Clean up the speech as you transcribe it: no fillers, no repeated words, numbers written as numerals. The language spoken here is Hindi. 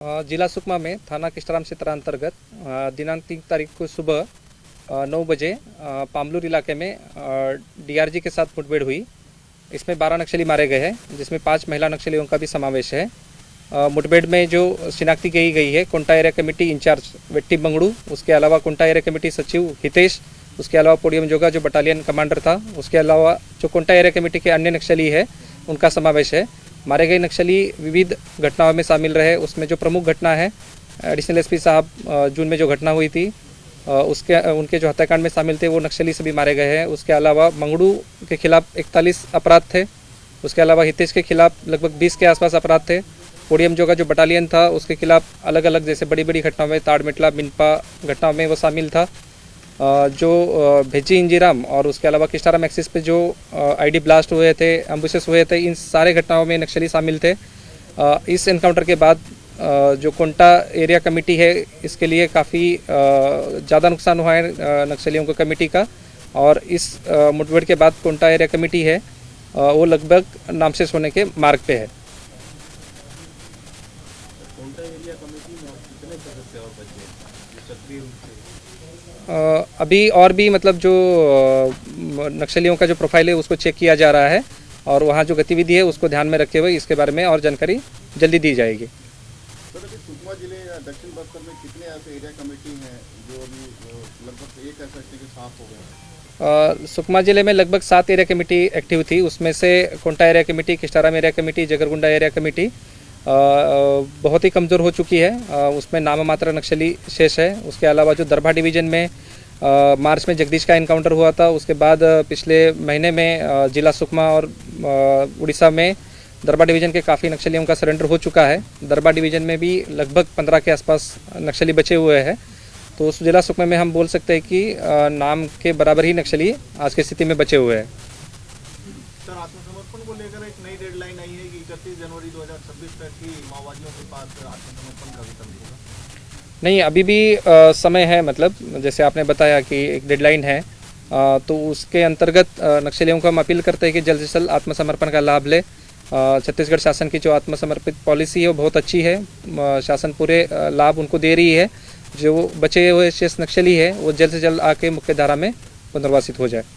जिला सुकमा में थाना किस्टाराम क्षेत्र अंतर्गत दिनांक 3 तारीख को सुबह 9 बजे पामलूर इलाके में डीआरजी के साथ मुठभेड़ हुई। इसमें 12 नक्सली मारे गए हैं, जिसमें 5 महिला नक्सलियों का भी समावेश है। मुठभेड़ में जो शिनाख्ती की गई है Konta area committee in charge Vetti बंगड़ू, उसके अलावा कोंटा एरिया कमेटी सचिव हितेश, उसके अलावा पोडियम जोगा जो बटालियन कमांडर था, उसके अलावा जो कोंटा एरिया कमेटी के अन्य नक्सली है उनका समावेश है। मारे गए नक्सली विविध घटनाओं में शामिल रहे। उसमें जो प्रमुख घटना है एडिशनल एसपी साहब जून में जो घटना हुई थी उनके जो हत्याकांड में शामिल थे वो नक्सली सभी मारे गए हैं। उसके अलावा मंगड़ू के खिलाफ 41 अपराध थे। उसके अलावा हितेश के खिलाफ लगभग 20 के आसपास अपराध थे। पोडियम जोगा जो बटालियन था उसके खिलाफ अलग अलग जैसे बड़ी बड़ी घटनाओं में ताड़मेटला मिनपा घटनाओं में वो शामिल था। जो भेजी इंजीराम और उसके अलावा किस्टाराम एक्सिस पे जो आईडी ब्लास्ट हुए थे, एम्बुशेस हुए थे, इन सारे घटनाओं में नक्सली शामिल थे। इस एनकाउंटर के बाद जो कोंटा एरिया कमेटी है इसके लिए काफ़ी ज़्यादा नुकसान हुआ है नक्सलियों को कमेटी का। और इस मुठभेड़ के बाद कोंटा एरिया कमेटी है वो लगभग नामशेष होने के मार्ग पे है। कोंटा एरिया कमेटी में कितने सदस्य और बचे जो सक्रिय रूप से? अभी और भी मतलब जो नक्सलियों का जो प्रोफाइल है उसको चेक किया जा रहा है और वहाँ जो गतिविधि है उसको ध्यान में रखे हुए इसके बारे में और जानकारी जल्दी दी जाएगी। सर, अभी सुकमा जिले या दक्षिण बस्तर में कितने ऐसे एरिया कमेटी हैं जो अभी लगभग एक कह सकते हैं कि साफ हो गए हैं? सुकमा जिले में लगभग 7 एरिया कमेटी एक्टिव थी। उसमें से Konta area committee, Kistaram area committee, Jagargunda area committee बहुत ही कमज़ोर हो चुकी है। उसमें नाम मात्र नक्सली शेष है। उसके अलावा जो दरभा डिवीज़न में मार्च में जगदीश का इनकाउंटर हुआ था, उसके बाद पिछले महीने में जिला सुकमा और उड़ीसा में दरभा डिवीज़न के काफ़ी नक्सलियों का सरेंडर हो चुका है। दरभा डिवीज़न में भी लगभग 15 के आसपास नक्सली बचे हुए हैं। तो उस जिला सुकमा में हम बोल सकते हैं कि नाम के बराबर ही नक्सली आज की स्थिति में बचे हुए हैं। सर, आत्मसमर्पण को लेकर एक नई डेडलाइन आई है कि 31 जनवरी 2026 तक ही माओवादियों के पास आत्मसमर्पण का विकल्प होगा। नहीं, अभी भी समय है। मतलब जैसे आपने बताया कि एक डेडलाइन है, तो उसके अंतर्गत नक्सलियों को हम अपील करते हैं कि जल्द से जल्द आत्मसमर्पण का लाभ ले। छत्तीसगढ़ शासन की जो आत्मसमर्पित पॉलिसी है वो बहुत अच्छी है। शासन पूरे लाभ उनको दे रही है। जो बचे हुए शेष नक्सली है वो जल्द से जल्द आके मुख्य धारा में पुनर्वासित हो जाए।